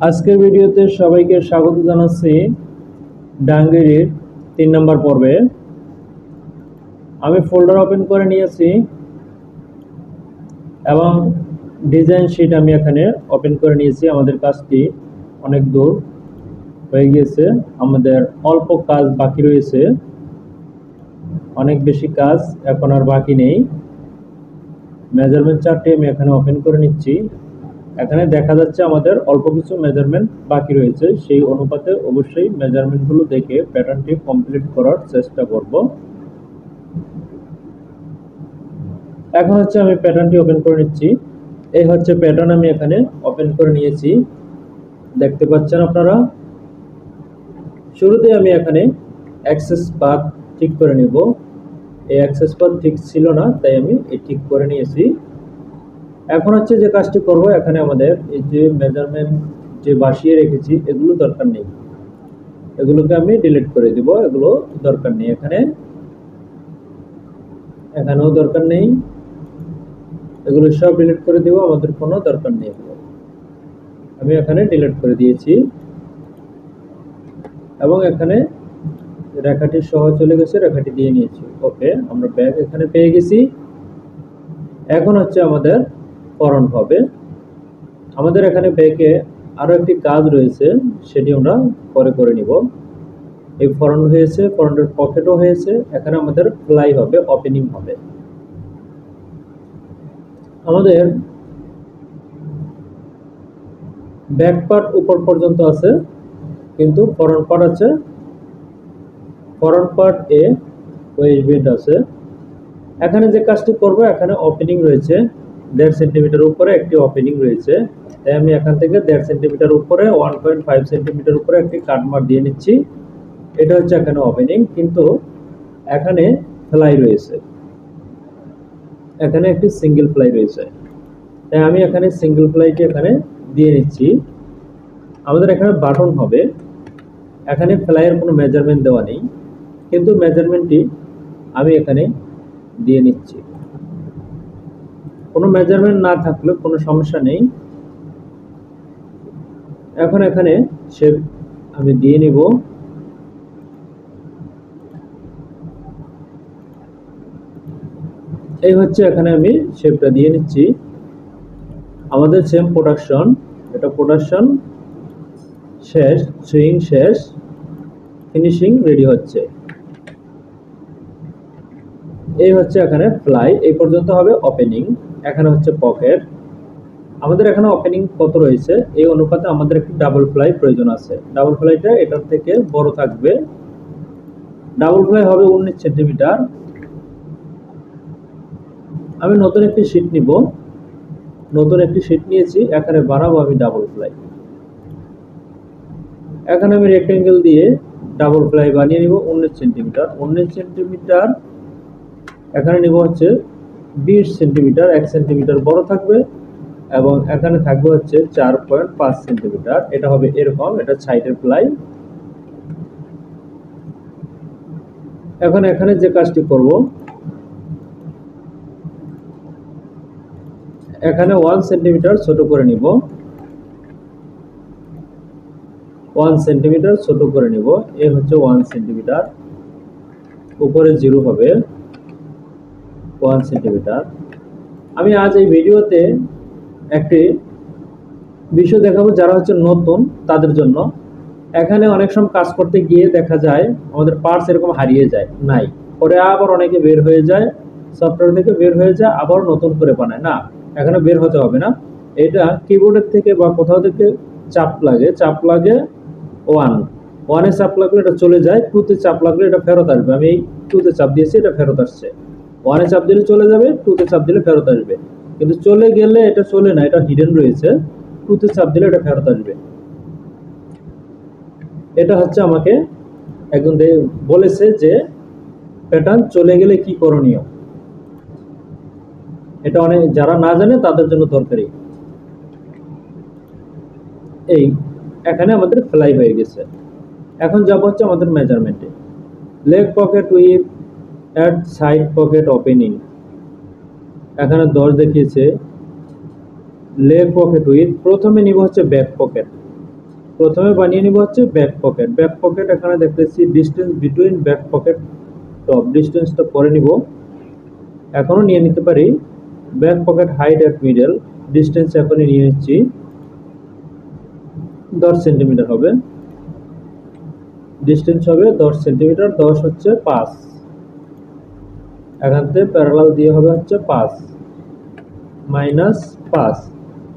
আজকের ভিডিওতে সবাইকে স্বাগত জানাচ্ছি ডাঙ্গেরির 3 নম্বর পর্বে। আমি ফোল্ডার ওপেন করে নিয়েছি এবং ডিজাইন শিট আমি এখানে ওপেন করে নিয়েছি। আমাদের কাজটি অনেক দূর হয়ে গিয়েছে, আমাদের অল্প কাজ বাকি রয়েছে, অনেক বেশি কাজ এখন আর বাকি নেই। মেজারমেন্ট চার্টটি আমি এখানে ওপেন করে নিচ্ছি। এখানে দেখা যাচ্ছে আমাদের অল্প কিছু মেজারমেন্ট বাকি রয়েছে, সেই অনুপাতে অবশ্যই মেজারমেন্টগুলো দেখে প্যাটার্নটি কমপ্লিট করার চেষ্টা করব। এখন হচ্ছে আমি প্যাটার্নটি ওপেন করে নিচ্ছি। এই হচ্ছে প্যাটার্ন, আমি এখানে ওপেন করে নিয়েছি, দেখতে পাচ্ছেন আপনারা। শুরুতে আমি এখানে অ্যাক্সেস পাথ ঠিক করে নিব। এই অ্যাক্সেস পাথ ঠিক ছিল না, তাই আমি ঠিক করে নিয়েছি। এখন হচ্ছে যে কাজটি করব, এখানে আমাদের এই যে মেজারমেন্ট যে বসিয়ে রেখেছি এগুলো দরকার নেই, এগুলোকে আমি ডিলিট করে দিব, এগুলো দরকার নেই। এখানেও দরকার নেই, এগুলো সব ডিলিট করে দিব, আমাদের কোনো দরকার নেই। আমি এখানে ডিলিট করে দিয়েছি এবং এখানে রেখাটি সহ চলে গেছে, রেখাটি দিয়ে নিয়েছি। ওকে, আমরা ব্যাক এখানে পেয়ে গেছি। এখন হচ্ছে আমাদের ফরন্ট হবে। আমাদের এখানে ব্যাকে আরো একটি কাজ রয়েছে, সেটি আমরা পরে করে নিব। এই ফরন্ট হয়েছে, ফরন্টের পকেটও হয়েছে, এখানে আমাদের ফ্লাই হবে, ওপেনিং হবে। আমাদের ব্যাক পার্ট উপর পর্যন্ত আছে, কিন্তু ফরন্ট পার্ট আছে, ফরন্ট পার্ট এ ওয়েস্ট বেল্ট আছে। এখানে যে কাজটি করব, এখানে ওপেনিং রয়েছে 1.5 সেন্টিমিটার উপরে একটি ওপেনিং রয়েছে, তাই আমি এখান থেকে 1.5 সেন্টিমিটার উপরে 1.5 সেন্টিমিটার উপরে একটি কাট মার্ক দিয়ে নিচ্ছি। এটা হচ্ছে এখানে ওপেনিং, কিন্তু এখানে ফ্লাই রয়েছে, এখানে একটি সিঙ্গেল ফ্লাই রয়েছে, তাই আমি এখানে সিঙ্গেল ফ্লাইটি এখানে দিয়ে নিচ্ছি। আমাদের এখানে বাটন হবে, এখানে ফ্লাইয়ের কোনো মেজারমেন্ট দেওয়া নেই, কিন্তু মেজারমেন্টটি আমি এখানে দিয়ে নিচ্ছি। কোনো মেজারমেন্ট না থাকলে কোনো সমস্যা নেই। এখন এখানে শেপ আমি দিয়ে নিব। এই হচ্ছে এখানে আমি শেপটা দিয়ে নিচ্ছি। আমাদের সেম প্রোডাকশন, এটা প্রোডাকশন শেষ, সুইং শেষ, ফিনিশিং রেডি হচ্ছে। এই হচ্ছে এখানে ফ্লাই, এই পর্যন্ত হবে ওপেনিং। এখানে হচ্ছে পকেট। আমাদের এখানে ওপেনিং কত রয়েছে, এই অনুপাতে আমাদের একটি ডাবল ফ্লাই প্রয়োজন আছে। ডাবল ফ্লাইটা এটার থেকে বড় থাকবে। ডাবল ফ্লাই হবে 19 সেন্টিমিটার। আমি নতুন একটি শীট নিব, নতুন একটি শীট নিয়েছি, এখানে বানাবো আমি ডাবল ফ্লাই। এখানে আমি রেক্টেঙ্গেল দিয়ে ডাবল ফ্লাই বানিয়ে নিব 19 সেন্টিমিটার। 19 সেন্টিমিটার এখানে নিব হচ্ছে 20 সেন্টিমিটার, 1 সেন্টিমিটার বড় থাকবে, এবং এখানে থাকবে হচ্ছে 4.5 সেন্টিমিটার। এটা হবে এরকম, এটা সাইডের ফ্লাই। এখন এখানে যে কাজটি করব, এখানে 1 সেন্টিমিটার ছোট করে নিব, 1 সেন্টিমিটার ছোট করে নিব। এই হচ্ছে 1 সেন্টিমিটার, উপরে 0 হবে 1 সেন্টিমিটার। আমি আজ এই ভিডিওতে একটি বিষয় দেখাবো যারা হচ্ছে নতুন তাদের জন্য। এখানে অনেক সময় কাজ করতে গিয়ে দেখা যায় আমাদের পার্টস এরকম হারিয়ে যায়, নাই পরে আবার অনেকে বের হয়ে যায়, সফটওয়্যার থেকে বের হয়ে যায়, আবার নতুন করে বানায়। না, এখানে বের হতে হবে না। এটা কিবোর্ডের থেকে বা কোথাও থেকে চাপ লাগে 1 চাপ লাগলে এটা চলে যায়, 2 চাপ লাগলে এটা ফেরত আসবে। আমি এই 2 চাপ দিয়েছি, এটা ফেরত আসছে। 1 চাপ দিলে চলে যাবে, 2 চাপ দিলে ফেরত আসবে। কিন্তু চলে গেলে এটা চলে না, এটা হিডেন রয়েছে, 2 চাপ দিলে এটা ফেরত আসবে। এটা হচ্ছে আমাকে একজন বলেছে যে প্যাটার্ন চলে গেলে কি করণীয়, এটা অনেক যারা না জানে তাদের জন্য দরকারি। এই এখানে আমাদের ফ্লাই হয়ে গেছে। এখন যাব হচ্ছে আমাদের মেজারমেন্টে। Leg pocket with at side pocket opening, এখানে 10 দেখিয়েছে। লেগ পকেট উইথ, প্রথমে নিব হচ্ছে ব্যাক পকেট, প্রথমে বানিয়ে নিব হচ্ছে ব্যাক পকেট। ব্যাক পকেট এখানে দেখতেছি distance between back pocket top, ডিস্টেন্সটা পরে নিব। এখনো নিয়ে নিতে পারি back pocket height at middle, distance এখনই নিয়ে নিচ্ছি 10 সেন্টিমিটার হবে। ডিস্টেন্স হবে 10 সেন্টিমিটার, 10 হচ্ছে 5, এখান থেকে প্যারালাল দিয়ে হবে হচ্ছে 5 মাইনাস 5।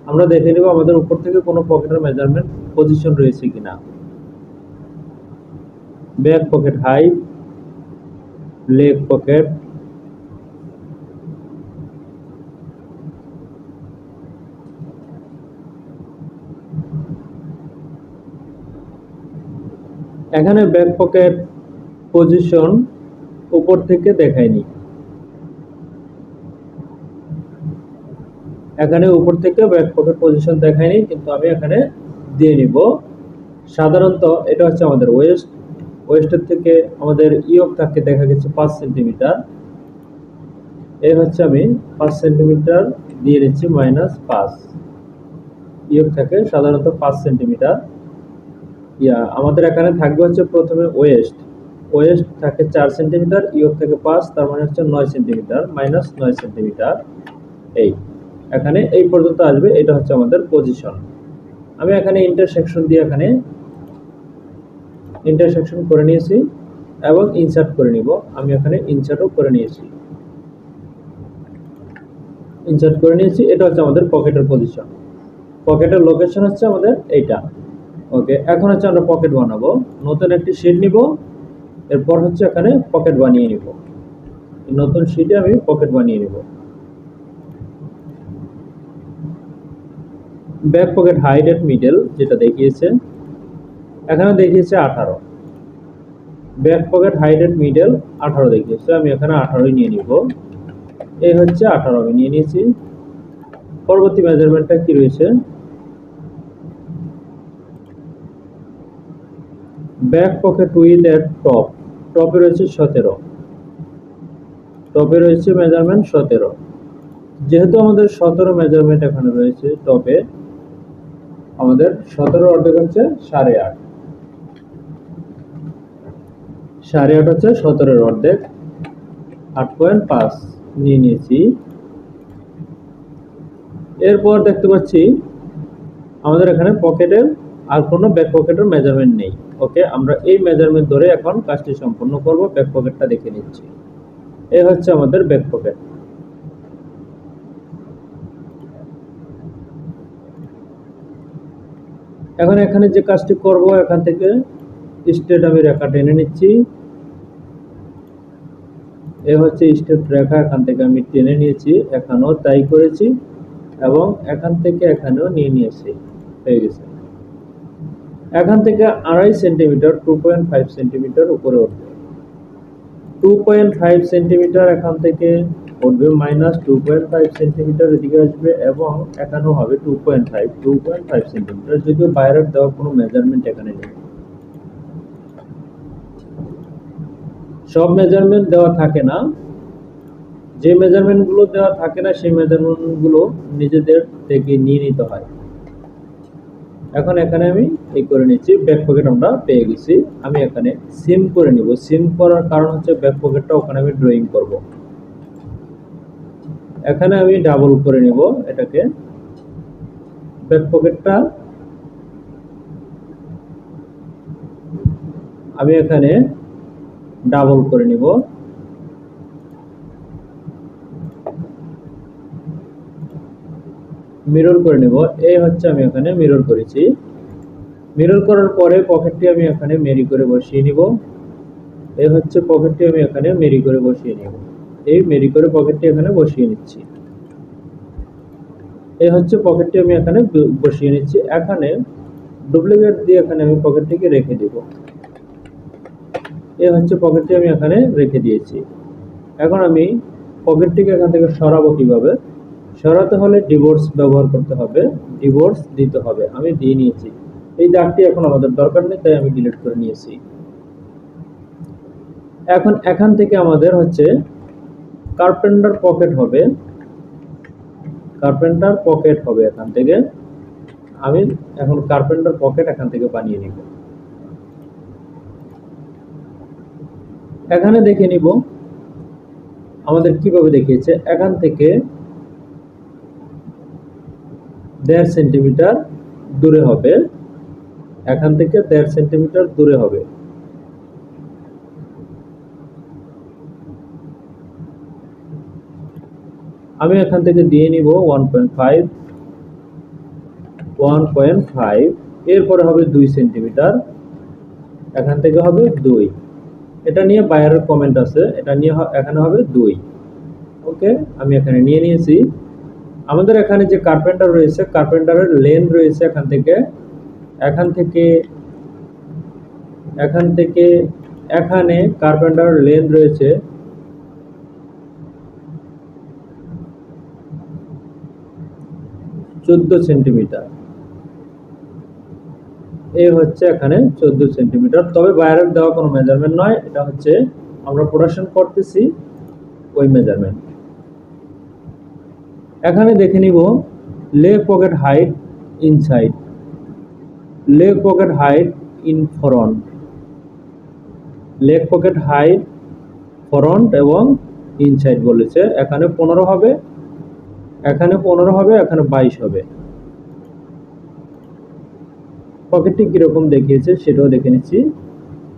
আমরা দেখে নিব আমাদের উপর থেকে কোনো পকেটের মেজারমেন্ট পজিশন রয়েছে কিনা। Back pocket height, leg pocket, এখানে ব্যাক পকেট পজিশন উপর থেকে দেখায়নি, এখানে উপর থেকে ব্যাক পকেট পজিশন দেখায়নি, কিন্তু আমি এখানে দিয়ে নিব। সাধারণত এটা হচ্ছে আমাদের ওয়েস্ট, ওয়েস্টের থেকে আমাদের ইয়ক থাকে দেখা গেছে 5 সেন্টিমিটার, এই হচ্ছে আমি 5 সেন্টিমিটার দিয়ে নিচ্ছি মাইনাস 5, ইয়ক থাকে সাধারণত 5 সেন্টিমিটার। আমাদের এখানে থাকবে হচ্ছে প্রথমে ওয়েস্ট, ওয়েস্ট থাকে 4 সেন্টিমিটার, ইয়ক থাকে 5, তার মানে হচ্ছে 9 সেন্টিমিটার মাইনাস 9 সেন্টিমিটার। এই এখানে এই পর্যন্ত আসবে, এটা হচ্ছে আমাদের পজিশন। আমি এখানে ইন্টারসেকশন দিয়ে এখানে ইন্টারসেকশন করে নিয়েছি এবং ইনসার্ট করে নিব। আমি এখানে ইনসার্টও করে নিয়েছি, ইনসার্ট করে নিয়েছি। এটা হচ্ছে আমাদের পকেটের পজিশন, পকেটের লোকেশন হচ্ছে আমাদের এইটা। ওকে, এখন হচ্ছে আমরা পকেট বানাবো। নতুন একটি শীট নিব, এরপর হচ্ছে এখানে পকেট বানিয়ে নিব। নতুন শীটে আমি পকেট বানিয়ে নিব। Back pocket height at middle যেটা দেখিয়েছে, এখানে দেখিয়েছে 18, back pocket height at middle 18 দেখিয়েছে, আমি এখানে 18ই নিয়ে নিব। এই হচ্ছে 18 আমি নিয়ে নিয়েছি। পরবর্তী মেজারমেন্টটা কি রয়েছে, back pocket with at top, টপে রয়েছে 17, টপে রয়েছে মেজারমেন্ট 17। যেহেতু আমাদের 17 মেজারমেন্ট এখানে রয়েছে টপে, আমাদের 17 অর্ধেক হচ্ছে 8.5, 8.5 হচ্ছে 17 অর্ধেক, 8.5 নিয়ে নিয়েছি। এরপর দেখতে পাচ্ছি আমাদের এখানে পকেটের আর কোনো ব্যাক পকেটের মেজারমেন্ট নেই। ওকে, আমরা এই মেজারমেন্ট ধরে এখন কাজটি সম্পন্ন করব। ব্যাক পকেটটা দেখে নিচ্ছি, এই হচ্ছে আমাদের ব্যাক পকেট। এখন এখানে যে কাজটি করব, এখান থেকে স্ট্রেট আমি রেখা টেনে নিচ্ছি, এই হচ্ছে স্ট্রেট রেখা, এখান থেকে আমি টেনে নিয়েছি, এখানেও তাই করেছি এবং এখান থেকে এখানেও নিয়ে নিয়েছি, হয়ে গেছে। এখান থেকে 2.5 সেন্টিমিটার 2.5 সেন্টিমিটার উপরে উঠবে, 2.5 সেন্টিমিটার এখান থেকে উঠবে, মাইনাস 2.5 সেন্টিমিটার এদিকে আসবে এবং এখানেও হবে 2.5 সেন্টিমিটার। যদিও বাইরের দেওয়া কোনো মেজারমেন্ট এখানে নেই, সব মেজারমেন্ট দেওয়া থাকে না, যে মেজারমেন্ট গুলো দেওয়া থাকে না সেই মেজারমেন্ট গুলো নিজেদের থেকে নিয়ে নিতে হয়। এখন এখানে আমি এই করে নিচ্ছি, ব্যাক পকেট আমরা পেয়ে গেছি। আমি এখানে সিম করে নিব, সিম করার কারণ হচ্ছে ব্যাক পকেটটা ওখানে আমি ড্রয়িং করব। এখানে আমি ডাবল করে নিব এটাকে, ব্যাক পকেটটা আমি এখানে ডাবল করে নিব। মিরর করে নিব, এই হচ্ছে আমি এখানে মিরর করেছি। মিরর করার পরে পকেটটি আমি এখানে মেরি করে বসিয়ে নিব, এই হচ্ছে পকেটটি আমি এখানে মেরি করে বসিয়ে নিব। এই মেরি করে পকেটটি এখানে বসিয়ে নিচ্ছি, এই হচ্ছে পকেটটি আমি এখানে বসিয়ে নিচ্ছি। এখানে ডুপ্লিকেট দিয়ে এখানে আমি পকেটটিকে রেখে দিব, এই হচ্ছে পকেটটি আমি এখানে রেখে দিয়েছি। এখন আমি পকেটটিকে এখান থেকে সরাবো কিভাবে, সরাতে হলে ডিভোর্স ব্যবহার করতে হবে, ডিভোর্স দিতে হবে, আমি দিয়ে নিয়েছি। এই দাগটি এখন আমাদের দরকার নেই, তাই আমি ডিলিট করে নিয়েছি। এখন এখান থেকে আমাদের হচ্ছে কার্পেন্টার পকেট হবে, কার্পেন্টার পকেট হবে এখান থেকে। আমি এখন কার্পেন্টার পকেট এখান থেকে বানিয়ে নিব। এখানে দেখে নিব আমাদের কিভাবে দেখিয়েছে। এখান থেকে 1.5 সেন্টিমিটার দূরে হবে, এখান থেকে 1.5 সেন্টিমিটার দূরে হবে। আমি এখান থেকে দিয়ে নিব 1.5, এরপরে হবে 2 সেন্টিমিটার, এখান থেকে হবে 2। এটা নিয়ে বাইরের কমেন্ট আছে, এটা নিয়ে এখানে হবে 2। ওকে, আমি এখানে নিয়ে নিয়েছি। আমাদের এখানে যে কার্পেন্টার রয়েছে, কার্পেন্টারের লেন্থ রয়েছে এখান থেকে এখানে কার্পেন্টারের লেন্থ রয়েছে 14 সেন্টিমিটার। এই হচ্ছে এখানে 14 সেন্টিমিটার। তবে বাইরের দেওয়া কোনো মেজারমেন্ট নয়, এটা হচ্ছে আমরা প্রোডাকশন করতেছি ওই মেজারমেন্ট। এখানে দেখে নিব leg pocket height inside, leg pocket height in front, leg pocket height front এবং ইনসাইড বলেছে। এখানে 15 হবে, এখানে 15 হবে, এখানে 22 হবে। পকেটটি কিরকম দেখিয়েছে সেটাও দেখে নিচ্ছি।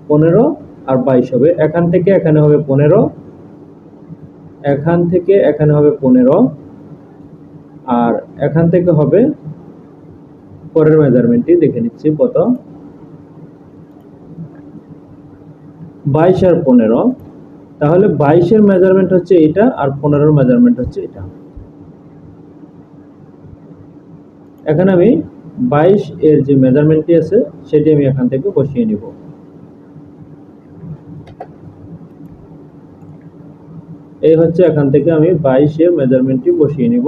15 আর 22 হবে। এখান থেকে এখানে হবে 15, এখান থেকে এখানে হবে 15, আর এখান থেকে হবে পরের মেজারমেন্টটি দেখে নিচ্ছি কত, 22 আর 15। তাহলে 22 এর মেজারমেন্ট হচ্ছে এটা আর 15 এর মেজারমেন্ট হচ্ছে এটা। এখানে আমি 22 এর যে মেজারমেন্টটি আছে সেটি আমি এখান থেকে বসিয়ে নিব। এই হচ্ছে এখান থেকে আমি 22 এর মেজারমেন্টটি বসিয়ে নিব।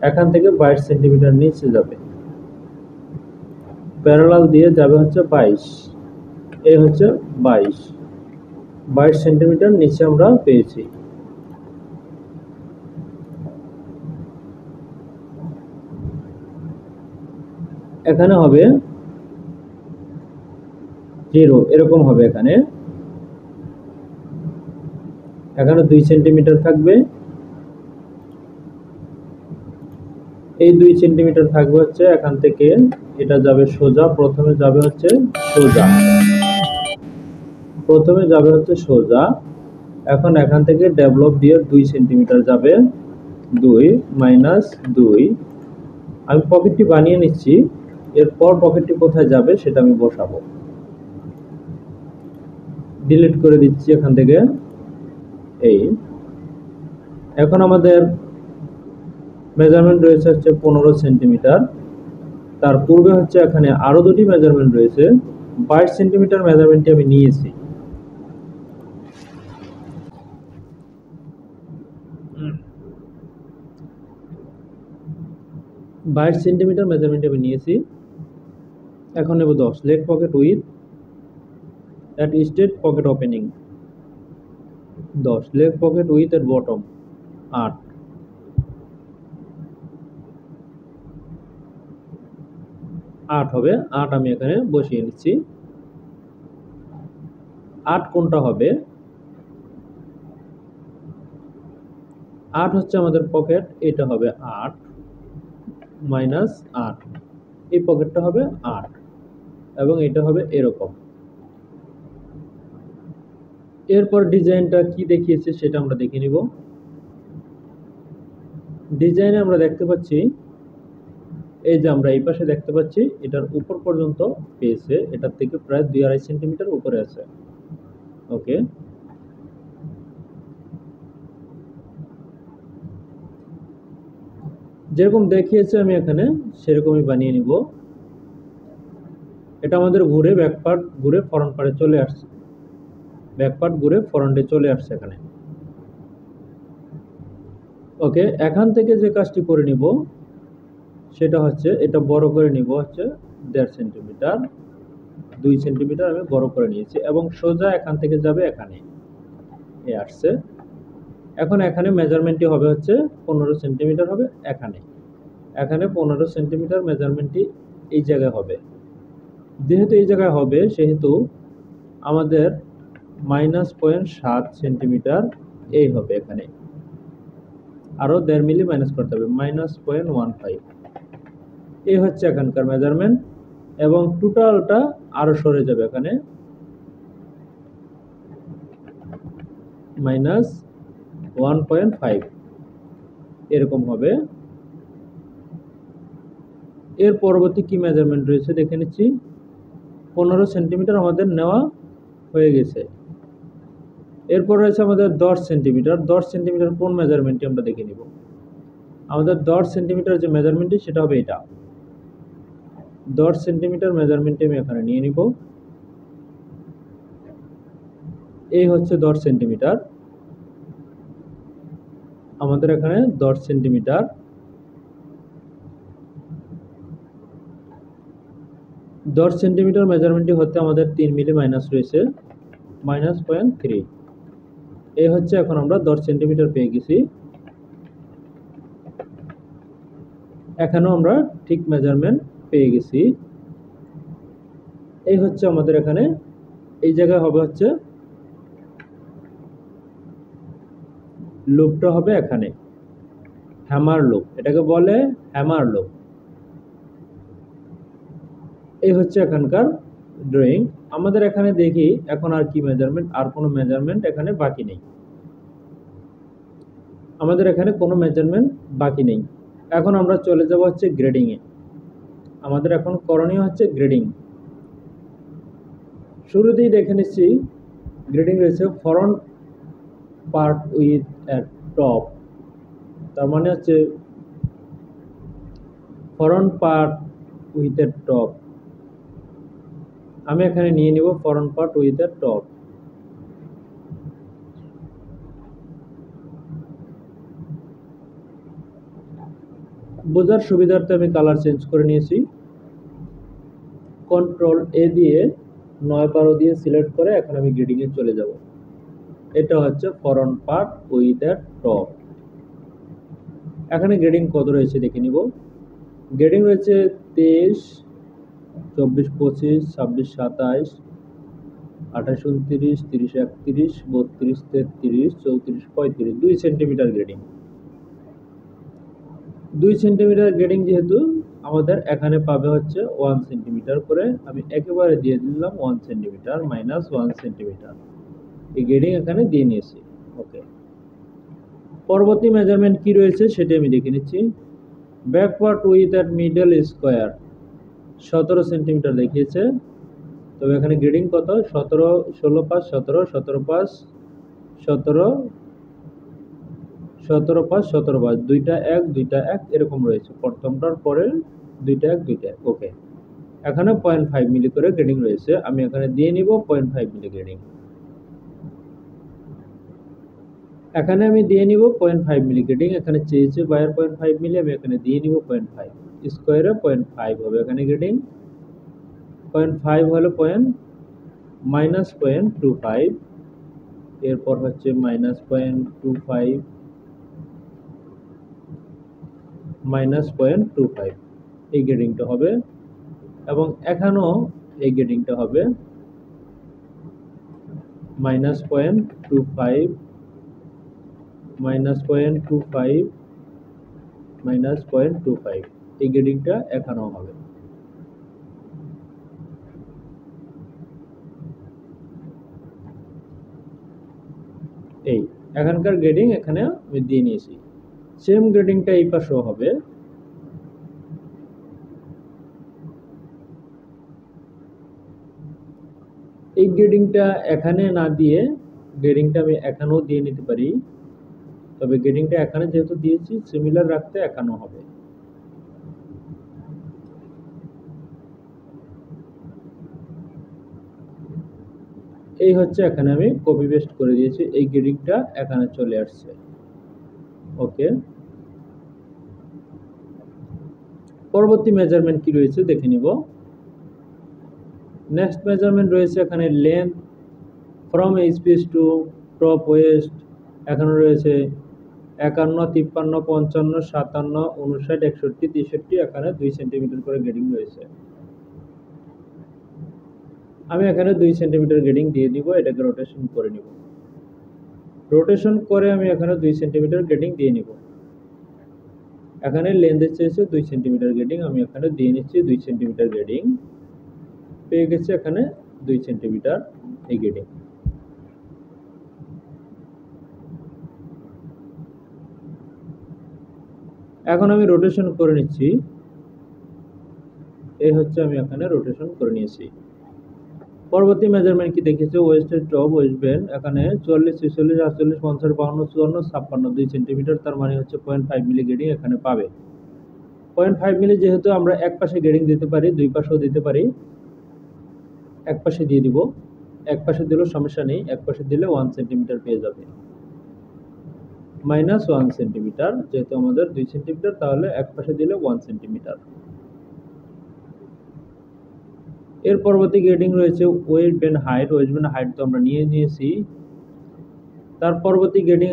এখান থেকে 22 সেন্টিমিটার নিচে যাবে, প্যারালাল দিয়ে যাবে হচ্ছে 22। এই হচ্ছে 22 সেন্টিমিটার নিচে আমরা পেয়েছি। এখানে হবে 0, এরকম হবে। এখানে 2 সেন্টিমিটার থাকবে, এই 2 সেন্টিমিটার থাকবে হচ্ছে এখান থেকে এটা যাবে সোজা, প্রথমে যাবে হচ্ছে সোজা। এখন এখান থেকে ডেভেলপ দিয়ে 2 সেন্টিমিটার যাবে, 2 মাইনাস 2। আমি পকেটটি বানিয়ে নিচ্ছি, এরপর পকেটটি কোথায় যাবে সেটা আমি বসাবো। ডিলিট করে দিচ্ছি এখান থেকে। এই এখন আমাদের মেজারমেন্ট রয়েছে হচ্ছে 15 সেন্টিমিটার। তার পূর্বে হচ্ছে এখানে আরো দুটি মেজারমেন্ট রয়েছে। 22 সেন্টিমিটার মেজারমেন্টটি আমি নিয়েছি। এখন নেব 10। Leg pocket with at state pocket opening 10, leg pocket with at bottom 8, হবে 8। আমি এখানে বসিয়ে নিচ্ছি। 8 কোনটা হবে? 8 হচ্ছে আমাদের পকেট, এটা হবে 8 মাইনাস 8, এই পকেটটা হবে 8 এবং এটা হবে এরকম। এরপর ডিজাইনটা কি দেখিয়েছে সেটা আমরা দেখে নিব। ডিজাইনে আমরা দেখতে পাচ্ছি, এই যে আমরা এই পাশে দেখতে পাচ্ছি এটার উপর পর্যন্ত পেয়েছে, এটার থেকে প্রায় 2-2.5 সেন্টিমিটার উপরে আছে। ওকে, যেরকম দেখিয়েছে আমি এখানে সেরকমই বানিয়ে নিব। এটা আমাদের ঘুরে ব্যাক পার্ট ঘুরে ফ্রন্ট পার্টে চলে আসছে, ব্যাক পার্ট ঘুরে ফ্রন্টে চলে আসছে এখানে। ওকে, এখান থেকে যে কাজটি করে নিব সেটা হচ্ছে এটা বড় করে নিব হচ্ছে 1.5 সেন্টিমিটার, 2 সেন্টিমিটার আমি বড় করে নিয়েছি এবং সোজা এখান থেকে যাবে এখানে, এই আসছে। এখন এখানে মেজারমেন্টটি হবে হচ্ছে 15 সেন্টিমিটার হবে। এখানে 15 সেন্টিমিটার মেজারমেন্টটি এই জায়গায় হবে। যেহেতু এই জায়গায় হবে সেহেতু আমাদের -0.7 সেন্টিমিটার এই হবে এখানে, আরো 1.5 মিলি মাইনাস করতে হবে, -0.15। এই হচ্ছে এখানকার মেজারমেন্ট, এবং টোটালটা আরো সরে যাবে এখানে, -1.5 এরকম হবে। এর পরবর্তী কি মেজারমেন্ট রয়েছে দেখে নিচ্ছি। 15 সেন্টিমিটার আমাদের নেওয়া হয়ে গেছে। এরপর রয়েছে আমাদের 10 সেন্টিমিটার। 10 সেন্টিমিটার কোন মেজারমেন্টটি আমরা দেখে নিব। আমাদের 10 সেন্টিমিটার যে মেজারমেন্টটি সেটা হবে এটা। 10 সেন্টিমিটার মেজারমেন্টটি আমি এখানে নিয়ে নিব। এই হচ্ছে 10 সেন্টিমিটার। আমাদের এখানে 10 সেন্টিমিটার। 10 সেন্টিমিটার মেজারমেন্টটি হতে আমাদের 3 মিলি মাইনাস রয়েছে, -0.3। এই হচ্ছে এখন আমরা 10 সেন্টিমিটার পেয়ে গেছি। এখানেও আমরা ঠিক মেজারমেন্ট পেয়ে গেছি। এই হচ্ছে আমাদের এখানে, এই জায়গায় হবে হচ্ছে লুপটা হবে এখানে, হ্যামার লুপ, এটাকে বলে হ্যামার লুপ। এই হচ্ছে এখানকার ড্রয়িং। আমাদের এখানে দেখি এখন আর কি মেজারমেন্ট, আর কোনো মেজারমেন্ট এখানে বাকি নেই। আমাদের এখানে কোনো মেজারমেন্ট বাকি নেই। এখন আমরা চলে যাব হচ্ছে গ্রেডিং এ। আমাদের এখন করণীয় হচ্ছে গ্রেডিং। শুরুতেই দেখে নিচ্ছি গ্রেডিং রয়েছে front part with a top, তার মানে হচ্ছে front part with a top. আমি এখানে নিয়ে নিব front part with a top. বোঝার সুবিধার্থে আমি কালার চেঞ্জ করে নিয়েছি। কন্ট্রোল এ দিয়ে 9-12 দিয়ে সিলেক্ট করে এখন আমি গ্রেডিং এ চলে যাব। এটা হচ্ছে front part with a top. এখানে গ্রেডিং কত রয়েছে দেখে নিব। গ্রেডিং রয়েছে 23, 24, 25, 26, 27, 28, 29, 30, 31, 32, 33, 34, 35, 2 সেন্টিমিটার গ্রেডিং। 2 সেন্টিমিটার গ্রেডিং যেহেতু আমাদের এখানে পাবে হচ্ছে 1 সেন্টিমিটার করে, আমি একেবারে দিয়ে দিলাম 1 সেন্টিমিটার -1 সেন্টিমিটার। এই গ্রেডিং এখানে দিয়ে নিয়েছি। ওকে, পরবর্তী মেজারমেন্ট কি রয়েছে সেটা আমি দেখে নিচ্ছি। Back part with at middle square 17 centimetre দেখিয়েছে, তবে এখানে গ্রেডিং কত 17, 16, 5, 17, 17, 5, 17, 17, 5, 17, 5, দুইটা 1, দুইটা 1 এরকম রয়েছে, প্রথমটার পরে দুইটা 1, দুইটা 1। ওকে, এখানে 0.5 মিলি করে গ্রেডিং রয়েছে, আমি এখানে দিয়ে নিব 0.5 মিলি গ্রেডিং। এখানে আমি দিয়ে নিব 0.5 মিলি গ্রেডিং। এখানে চেয়েছে বাইরের 0.5 মিলি, আমি এখানে দিয়ে নিব 0.5। স্কোয়ারে 0.5 হবে এখানে গ্রেডিং। 0.5 হলো -0.25, এরপর হচ্ছে -0.25, -0.25 এই গ্রেডিংটা হবে, এবং এখানেও এই গ্রেডিংটা হবে -0.25, -0.25, -0.25 এই গ্রেডিংটা এখানেও হবে। এই এখানকার গ্রেডিং এখানে আমি দিয়ে নিয়েছি। সেম গ্রেডিংটা এই পাশেও হবে। এই গ্রেডিংটা এখানে না দিয়ে গ্রেডিংটা আমি এখানেও দিয়ে নিতে পারি, তবে গ্রেডিংটা এখানে যেহেতু দিয়েছি সিমিলার রাখতে এখানেও হবে। এই হচ্ছে এখানে আমি কপি পেস্ট করে দিয়েছি, এই গ্রেডিংটা এখানে চলে আসছে। ওকে, পরবর্তী মেজারমেন্ট কি রয়েছে দেখে নিব। নেক্সট মেজারমেন্ট রয়েছে এখানে length from H PS to top waist, এখানে রয়েছে 51, 53, 55, 57, 59, 61, 63 এখানে 2 সেন্টিমিটার করে গ্রেডিং রয়েছে। আমি এখানে 2 সেন্টিমিটার গ্রেডিং দিয়ে দিব, এটাকে রোটেশন করে নিব। রোটেশন করে আমি এখানে 2 সেন্টিমিটার গ্রেডিং দিয়ে নিব। এখানে লেন্থ চেয়েছে 2 সেন্টিমিটার গ্রেডিং, আমি এখানে দিয়ে নিচ্ছি 2 সেন্টিমিটার গ্রেডিং। পেয়ে গেছে এখানে 2 সেন্টিমিটার এই গ্রেডিং। এখন আমি রোটেশন করে নিচ্ছি। এই হচ্ছে আমি এখানে রোটেশন করে নিয়েছি। পরবর্তী মেজারমেন্ট কি দেখেছে, ওয়েস্টের টপ ওয়েস্ট বেন্ড এখানে 44, 46, 48, 50, 52, 54, 56 2 সেন্টিমিটার, তার মানে হচ্ছে 0.5 মিলি গ্রেডিং এখানে পাবে। 0.5 মিলি যেহেতু আমরা এক পাশে গ্রেডিং দিতে পারি, দুই পাশেও দিতে পারি, এক পাশে দিয়ে দিব। এক পাশে দিলেও সমস্যা নেই, এক পাশে দিলে 1 সেন্টিমিটার পেয়ে যাবে। -1 সেন্টিমিটার, যেহেতু আমাদের 2 সেন্টিমিটার, তাহলে এক পাশে দিলে 1 সেন্টিমিটার। এর পরবর্তী গ্রেডিং রয়েছে West bend height. West bend height তো আমরা নিয়েছি। তার পরবর্তী গ্রেডিং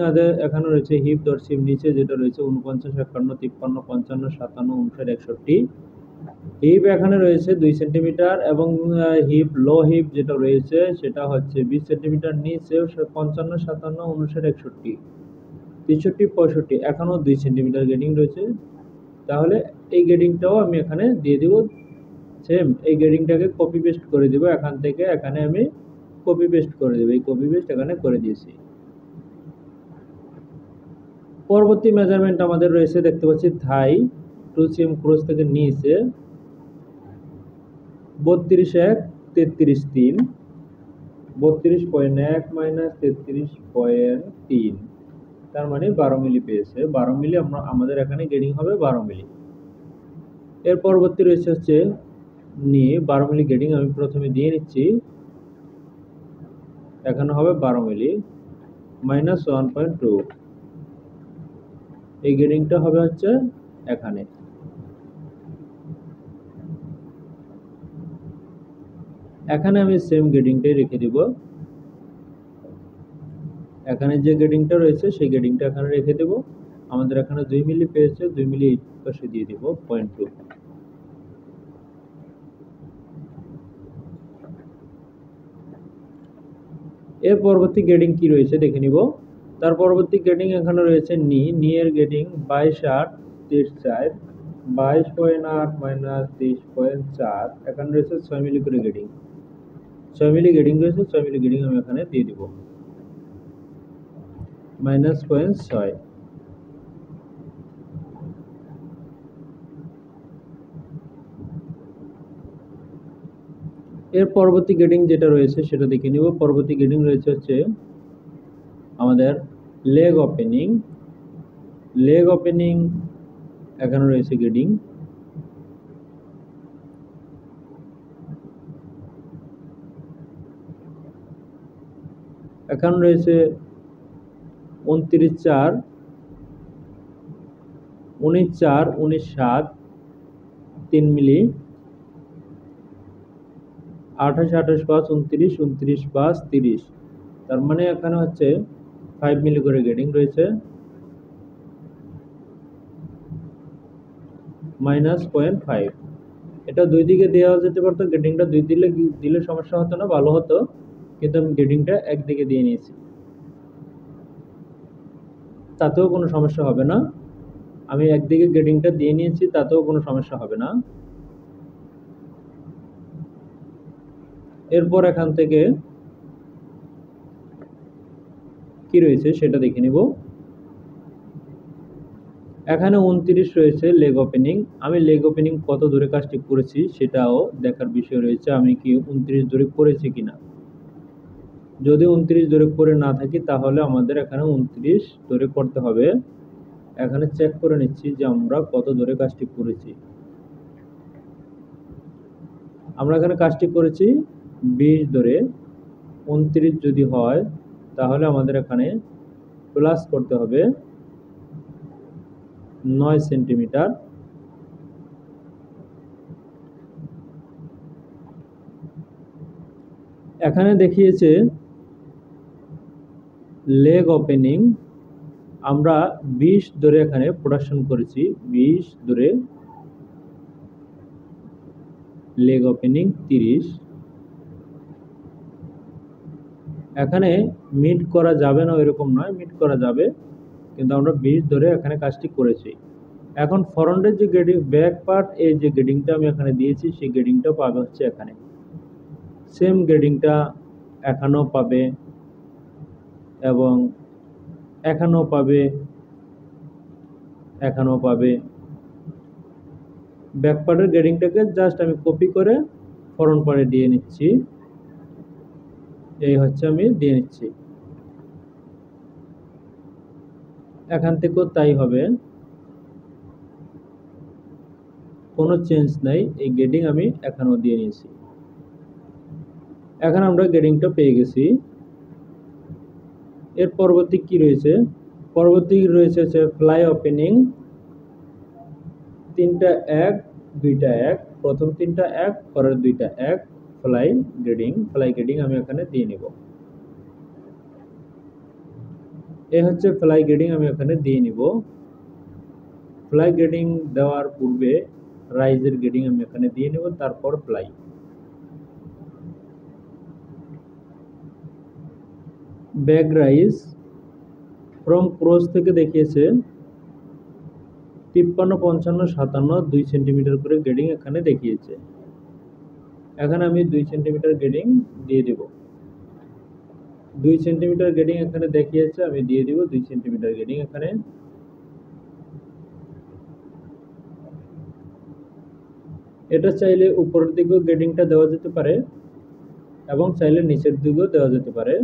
এখানে রয়েছে হিপ দর্শিপ নিচে যেটা রয়েছে 49, 51, 53, 55, 57, 59, 61। হিপ এখানে রয়েছে 2 সেন্টিমিটার এবং হিপ লো হিপ যেটা রয়েছে সেটা হচ্ছে 20 সেন্টিমিটার, নিচে 55, 57, 59, 61, 63, 65 এখনো 2 সেন্টিমিটার গ্রেডিং রয়েছে। তাহলে এই গ্রেডিংটাও আমি এখানে দিয়ে দিব। সেম এই গ্রেডিংটাকে কপি পেস্ট করে দিব, এখান থেকে এখানে আমি কপি পেস্ট করে দেব। এই কপি পেস্ট এখানে করে দিয়েছি। পরবর্তী মেজারমেন্ট আমাদের রয়েছে, দেখতে পাচ্ছি থাই 2 cm ক্রস থেকে নিচে 32.1, 33.3, 32.1 মাইনাস 33.3, তার মানে 12 মিলি পেয়েছে। 12 মিলি আমাদের এখানে গ্রেডিং হবে 12 মিলি। এর পরবর্তী রয়েছে হচ্ছে নি 12 মিলি গ্রেডিং আমি প্রথমে দিয়ে নিচ্ছি। এখানে হবে 12 মিলি -1.2, এই গ্রেডিংটা হবে হচ্ছে এখানে। এখানে আমি সেম গ্রেডিংটাই রেখে দিব। এখানে যে গ্রেডিংটা রয়েছে সেই গ্রেডিংটা এখানে রেখে দেব। আমাদের এখানে 2 মিলি পেয়েছে, 2 মিলি এই পাশে দিয়ে দিব 0.2। এর পরবর্তী গ্রেডিং কি রয়েছে দেখে নিব। তার পরবর্তী গ্রেডিং এখানে রয়েছে নি এর গ্রেডিং 22.8, 23.4, 22.8 মাইনাস 23.4, এখানে রয়েছে 6 মিলি করে গ্রেডিং। 6 মিলি গ্রেডিং রয়েছে, 6 মিলি গ্রেডিং আমি এখানে দিয়ে দিব -0.6। এর পরবর্তী গ্রেডিং যেটা রয়েছে সেটা দেখে নিব। পরবর্তী গ্রেডিং রয়েছে হচ্ছে আমাদের লেগ ওপেনিং। লেগ ওপেনিং এখানে রয়েছে গ্রেডিং। এখানে রয়েছে 29.4, 19.4, 19.7, 3 মিলি, 28, 28, 5, 29, 29, 5, 30, তার মানে এখানে হচ্ছে 5 মিলি করে গ্রেডিং রয়েছে -0.5। এটা দুই দিকে দেওয়া যেতে পারতো, গ্রেডিংটা দুই দিলে সমস্যা হতো না, ভালো হতো, কিন্তু আমি গ্রেডিংটা একদিকে দিয়ে নিয়েছি, তাতেও কোনো সমস্যা হবে না। আমি একদিকে গ্রেডিংটা দিয়ে নিয়েছি, তাতেও কোনো সমস্যা হবে না। এরপর এখান থেকে কি রয়েছে সেটা দেখে নিব। এখানে 29 রয়েছে লেগ ওপেনিং। আমি লেগ ওপেনিং কত দূরে কাজটি করেছি সেটাও দেখার বিষয় রয়েছে, আমি কি 29 দূরে করেছি কিনা। যদি 29 দূরে করে না থাকি তাহলে আমাদের এখানে 29 দূরে করতে হবে। এখানে চেক করে নিচ্ছি যে আমরা কত দূরে কাজটি করেছি। আমরা এখানে কাজটি করেছি 20 দূরে। 29 যদি হয় তাহলে আমাদের এখানে প্লাস করতে হবে 9 সেন্টিমিটার। এখানে দেখিয়েছে লেগ ওপেনিং আমরা 20 ধরে এখানে প্রোডাকশন করেছি, 20 ধরে লেগ ওপেনিং 30। এখানে মিট করা যাবে না এরকম নয়, মিট করা যাবে, কিন্তু আমরা 20 ধরে এখানে কাজটি করেছি। এখন ফ্রন্টের যে গ্রেডিং, ব্যাক পার্ট এই যে গ্রেডিংটা আমি এখানে দিয়েছি সেই গ্রেডিংটা পাবে হচ্ছে এখানে, সেম গ্রেডিংটা এখানেও পাবে এবং এখানেও পাবে, এখানেও পাবে। ব্যাক পার্টের গ্রেডিংটাকে জাস্ট আমি কপি করে ফ্রন্ট পার্টে দিয়ে নিচ্ছি, এই হচ্ছে আমি দিয়ে নিচ্ছি। এখান থেকেও তাই হবে, কোনো চেঞ্জ নাই, এই গ্রেডিং আমি এখানেও দিয়ে নিয়েছি। এখন আমরা গ্রেডিংটা পেয়ে গেছি। এর পরবর্তী কি রয়েছে? পরবর্তী রয়েছে হচ্ছে ফ্লাই ওপেনিং, 3টা 1 2টা 1, প্রথম 3টা 1, পরের 2টা 1। ফ্লাই গ্রেডিং, ফ্লাই গ্রেডিং আমি এখানে দিয়ে নিব। এই হচ্ছে ফ্লাই গ্রেডিং আমি এখানে দিয়ে নিব। ফ্লাই গ্রেডিং দেওয়ার পূর্বে রাইজের গ্রেডিং আমি এখানে দিয়ে নেব, তারপর fly. Back rise from cross থেকে দেখিয়েছে 53, 55, 57, 2 সেন্টিমিটার করে গ্রেডিং এখানে দেখিয়েছে। এখানে আমি 2 সেন্টিমিটার গ্রেডিং দিয়ে দেব। 2 সেন্টিমিটার গ্রেডিং এখানে দেখিয়েছে, আমি দিয়ে দিব 2 সেন্টিমিটার গ্রেডিং এখানে। এটা চাইলে উপরের দিকেও গ্রেডিংটা দেওয়া যেতে পারে এবং চাইলে নিচের দিকেও দেওয়া যেতে পারে।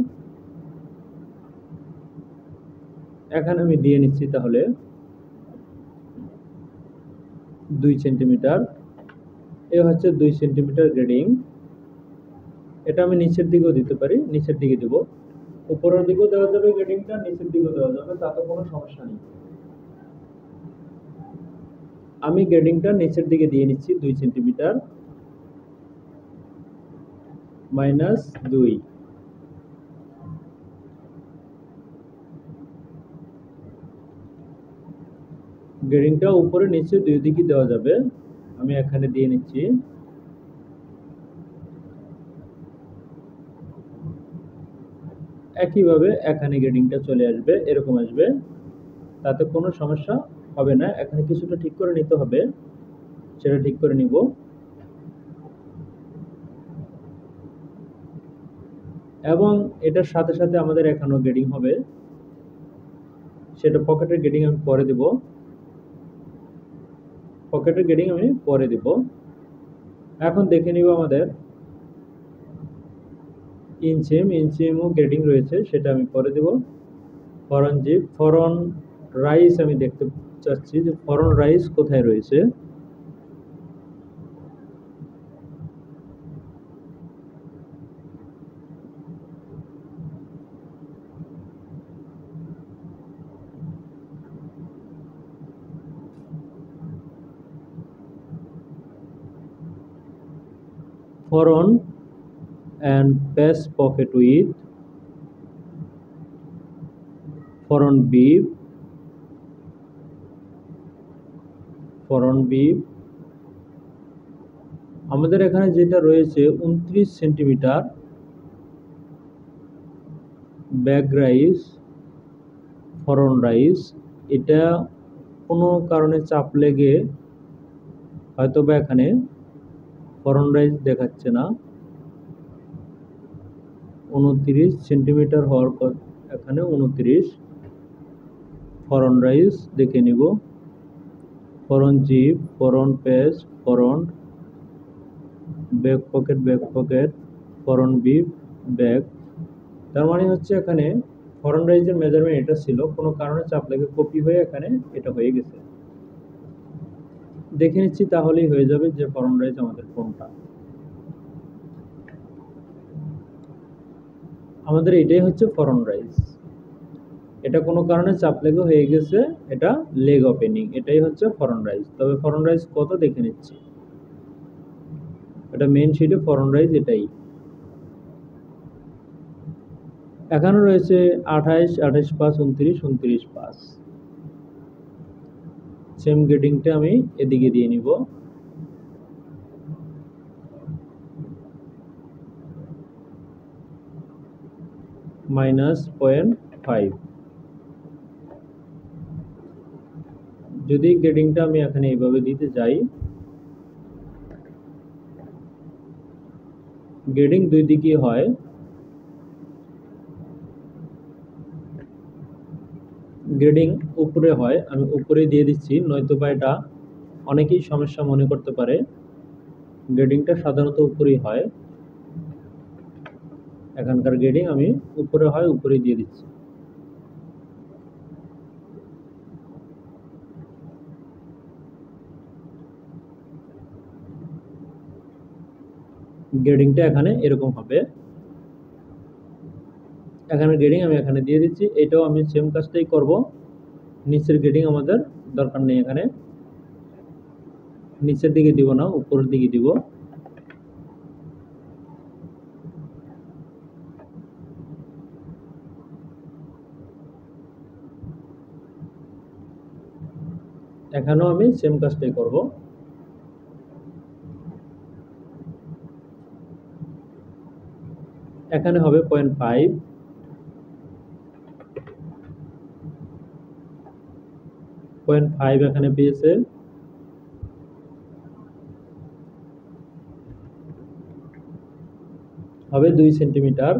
এখানে আমি দিয়ে নিচ্ছি তাহলে 2 সেন্টিমিটার। এ হচ্ছে 2 সেন্টিমিটার গ্রেডিং। এটা আমি নিচের দিকেও দিতে পারি, নিচের দিকে দেব, উপরের দিকেও দেওয়া যাবে গ্রেডিংটা, নিচের দিকেও দেওয়া যাবে, তাতে কোনো সমস্যা নেই। আমি গ্রেডিংটা নিচের দিকে দিয়ে নিচ্ছি 2 সেন্টিমিটার -2। গ্রেডিংটা উপরে নিচে দুই দিকে দেওয়া যাবে, আমি এখানে দিয়ে নিচ্ছি। একইভাবে এখানে গ্রেডিংটা চলে আসবে, এরকম আসবে, তাতে কোনো সমস্যা হবে না। এখানে কিছুটা ঠিক করে নিতে হবে, সেটা ঠিক করে নিব। এবং এটার সাথে সাথে আমাদের এখানেও গ্রেডিং হবে, সেটা পকেটের গ্রেডিং আমি পরে দেব, পকেটের গ্রেডিং আমি পরে দেব। এখন দেখে নিব আমাদের ইঞ্চিএমও গ্রেডিং রয়েছে, সেটা আমি পরে দেব। ফরন জিপ, ফরন রাইস আমি দেখতে চাচ্ছি যে ফরন রাইস কোথায় রয়েছে। ফরন and pass pocket with front beef, front beef আমাদের এখানে যেটা রয়েছে 29 সেন্টিমিটার। ব্যাক রাইস, ফরন রাইস, এটা কোনো কারণে চাপ লেগে হয়তো বা এখানে ফরন রাইস দেখাচ্ছে না। 29 সেন্টিমিটার হওয়ার পর এখানে 29 ফরন রাইস দেখে নিব। ফরন zip, ফরন pace, ফরন back pocket, back pocket, ফরন beep, back. তার মানে হচ্ছে এখানে ফরন রাইজের মেজারমেন্ট এটা ছিল, কোনো কারণে চাপ লেগে কপি হয়ে এখানে এটা হয়ে গেছে। দেখে নিচ্ছি তাহলেই হয়ে যাবে যে ফরন রাইজ আমাদের কোনটা। আমাদের এটাই হচ্ছে ফরন রাইজ, এটা কোনো কারণে চাপ লেগে হয়ে গেছে, এটা লেগ ওপেনিং, এটাই হচ্ছে ফরন রাইজ। তবে ফরন রাইজ কত দেখে নিচ্ছি, এটা মেইন শিটে ফরন রাইজ এটাই। এখানে রয়েছে 28, 28 5, 29, 29 5। সেম গ্রেডিংটা আমি এদিকে দিয়ে নিব। -0.5। যদি গ্রেডিংটা আমি এখানে এইভাবে দিতে যাই, গ্রেডিং দুই দিকে হয়। গ্রেডিং উপরে হয়, আমি উপরে দিয়ে দিচ্ছি, নয়তোবা এটা অনেকেই সমস্যা মনে করতে পারে। গ্রেডিংটা সাধারণত উপরেই হয়। এখানকার গ্রেডিং আমি উপরে হয়, উপরে দিয়ে দিচ্ছি। গ্রেডিংটা এখানে এরকম হবে। এখানে গ্রেডিং আমি এখানে দিয়ে দিচ্ছি। এটাও আমি সেম কাজটাই করব। নিচের গ্রেডিং আমাদের দরকার নেই, এখানে নিচের দিকে দিব না, উপরের দিকে দিব। এখানেও আমি সেম কাজটাই করব। এখানে হবে 0.5, 0.5 এখানে পেয়েছে। হবে 2 সেন্টিমিটার।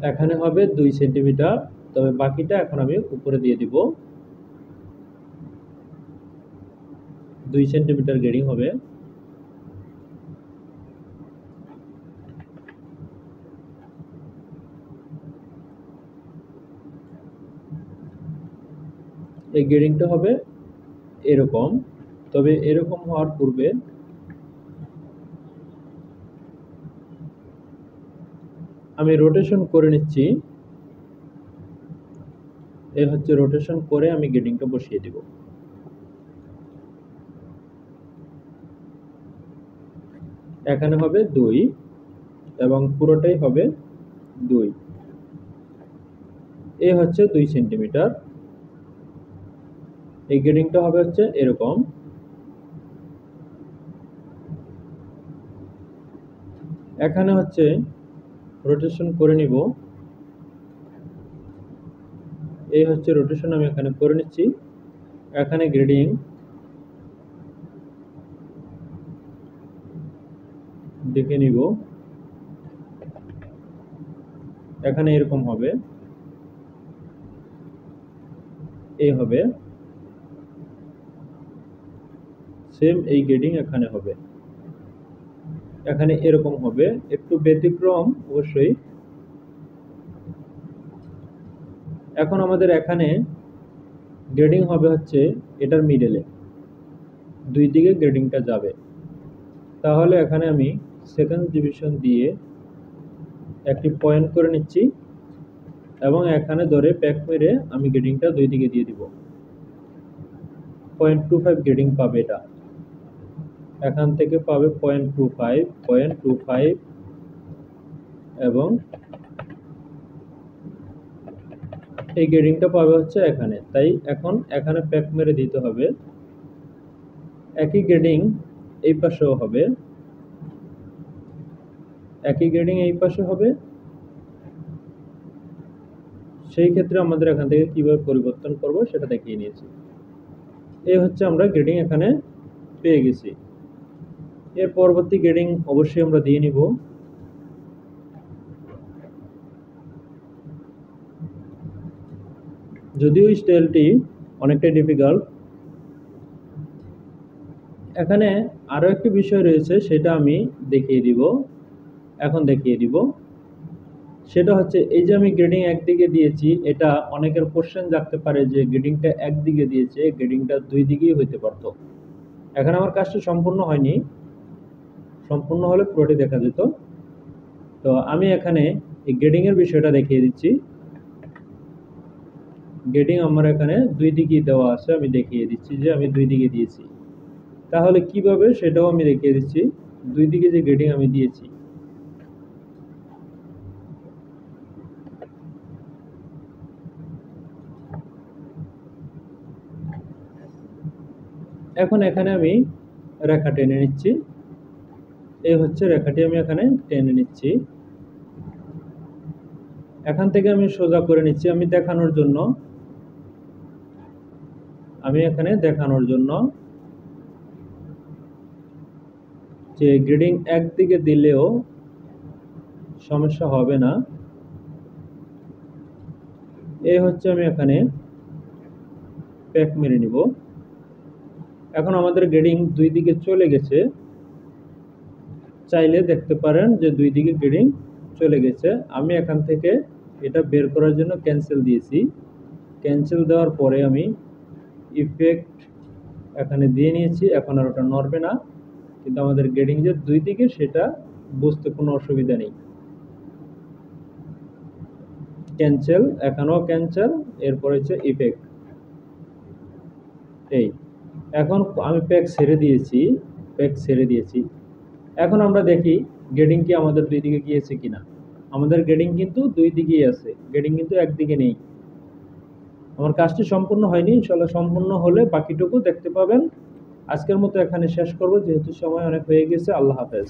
এখানে হবে 2 সেন্টিমিটার, তবে বাকিটা এখন আমি উপরে দিয়ে দিব। 2 সেন্টিমিটার গ্রেডিং হবে। এই গ্রেডিংটা হবে এরকম, তবে এরকম হওয়ার পূর্বে আমি রোটেশন করে নিচ্ছি। এই হচ্ছে রোটেশন করে আমি গ্রেডিংটা বসিয়ে দিব। এখানে হবে 2 এবং পুরোটাই হবে 2। এই হচ্ছে 2 সেন্টিমিটার। এই গ্রেডিংটা হবে হচ্ছে এরকম। এখানে হচ্ছে রোটেশন করে নিব। এই হচ্ছে রোটেশন আমি এখানে করে নিচ্ছি। এখানে গ্রেডিং দেখে নিব। এখানে এরকম হবে, এই হবে সেম। এই গ্রেডিং এখানে হবে, এখানে এরকম হবে, একটু ব্যতিক্রম অবশ্যই। এখন আমাদের এখানে গ্রেডিং হবে হচ্ছে এটার মিডলে, দুই দিকে গ্রেডিংটা যাবে। তাহলে এখানে আমি সেকেন্ড ডিভিশন দিয়ে একটি পয়েন্ট করে নিচ্ছি এবং এখানে ধরে প্যাক মেরে আমি গ্রেডিংটা দুই দিকে দিয়ে দিব। 0.25 গ্রেডিং পাবে এটা। এখান থেকে পাবে 0.25, 0.25 এবং এই গ্রেডিংটা পাবে হচ্ছে এখানে। তাই এখন এখানে প্যাক মেরে দিতে হবে। একই গ্রেডিং এই পাশেও হবে, একই গ্রেডিং এই পাশে হবে। সেই ক্ষেত্রে আমাদের এখান থেকে কিভাবে পরিবর্তন করব সেটা দেখিয়ে নিয়েছি। এই হচ্ছে আমরা গ্রেডিং এখানে পেয়ে গেছি। এর পরবর্তী গ্রেডিং অবশ্যই আমরা দিয়ে নিব। যদিও স্টাইলটি অনেকটাই ডিফিকাল্ট। এখানে আরো একটি বিষয় রয়েছে, সেটা আমি দেখিয়ে দিব, এখন দেখিয়ে দিব। সেটা হচ্ছে এই যে আমি গ্রেডিং একদিকে দিয়েছি, এটা অনেকের কোশ্চেন জাগতে পারে যে গ্রেডিংটা একদিকে দিয়েছে, গ্রেডিংটা দুই দিকেই হইতে পারতো। এখানে আমার কাজটা সম্পূর্ণ হয়নি, সম্পূর্ণ হলে পুরোটি দেখা যেত। তো আমি এখানে এই গ্রেডিং এর বিষয়টা দেখিয়ে দিচ্ছি। গ্রেডিং আমার এখানে দুই দিকেই দেওয়া আছে, আমি দেখিয়ে দিচ্ছি যে আমি দুই দিকে দিয়েছি। তাহলে কিভাবে সেটাও আমি দেখিয়ে দিচ্ছি, দুই দিকে যে গ্রেডিং আমি দিয়েছি। এখন এখানে আমি রেখা টেনে নিচ্ছি, এই হচ্ছে রেখাটি আমি এখানে টেনে নিচ্ছি। এখান থেকে আমি সোজা করে নিচ্ছি, আমি এখানে দেখানোর জন্য যে গ্রেডিং একদিকে দিলেও সমস্যা হবে না। এই হচ্ছে আমি এখানে প্যাক মেরে নিব। এখন আমাদের গ্রেডিং দুই দিকে চলে গেছে, চাইলে দেখতে পারেন যে দুই দিকে গ্রেডিং চলে গেছে। আমি এখান থেকে এটা বের করার জন্য ক্যান্সেল দিয়েছি। ক্যান্সেল দেওয়ার পরে আমি ইফেক্ট এখানে দিয়ে নিয়েছি, এখন আর ওটা নড়বে না, কিন্তু আমাদের গ্রেডিং যে দুই দিকে সেটা বুঝতে কোনো অসুবিধা নেই। ক্যান্সেল, এখানেও ক্যান্সেল, এরপর হচ্ছে ইফেক্ট। এই এখন আমি প্যাক ছেড়ে দিয়েছি। এখন আমরা দেখি গ্রেডিং কি আমাদের দুই দিকে গিয়েছে কিনা। আমাদের গ্রেডিং কিন্তু দুই দিকেই আছে, গ্রেডিং কিন্তু একদিকে নেই। আমার কাজটি সম্পূর্ণ হয়নি, ইনশাআল্লাহ সম্পূর্ণ হলে বাকিটুকু দেখতে পাবেন। আজকের মতো এখানে শেষ করব, যেহেতু সময় অনেক হয়ে গেছে। আল্লাহ হাফেজ।